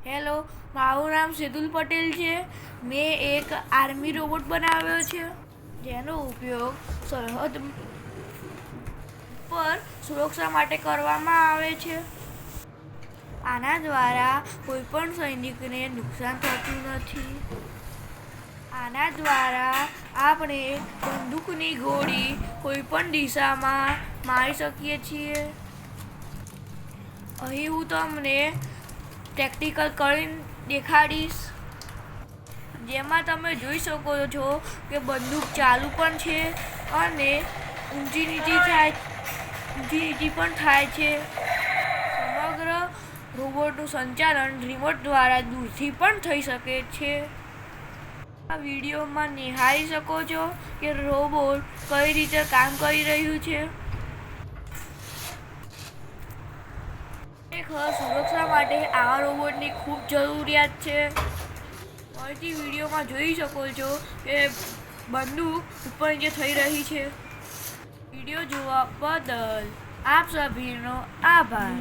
Hello, મારું નામ સેદુલ પટેલ છે. મેં એક આર્મી રોબોટ બનાવ્યો છે જેનો ઉપયોગ સરહદ પર સુરક્ષા માટે કરવામાં આવે છે. આના દ્વારા કોઈપણ સૈનિકને નુકસાન થતું નથી. આના દ્વારા આપણે બંદૂકની ગોળી કોઈપણ દિશામાં મારી શકીએ છીએ. અહીં હું તમને પ્રેક્ટિકલ કરીને દેખાડીશ, જેમાં તમે જોઈ શકો છો કે બંદૂક ચાલુ પણ છે અને ઊંચી નીચી પણ થાય છે. સમગ્ર રોબોટનું સંચાલન રિમોટ દ્વારા દૂરથી પણ થઈ શકે છે. આ વિડીયોમાં નિહાળી શકો છો કે રોબોટ કઈ રીતે કામ કરી રહ્યું છે. ખરેખર સુરક્ષા માટે આવા રોબોટની ખૂબ જરૂરિયાત છે. ફરીથી વિડીયોમાં જોઈ શકો છો કે બંદૂક ઉપર નીચે થઈ રહી છે. વિડીયો જોવા બદલ આપ સભીનો આભાર.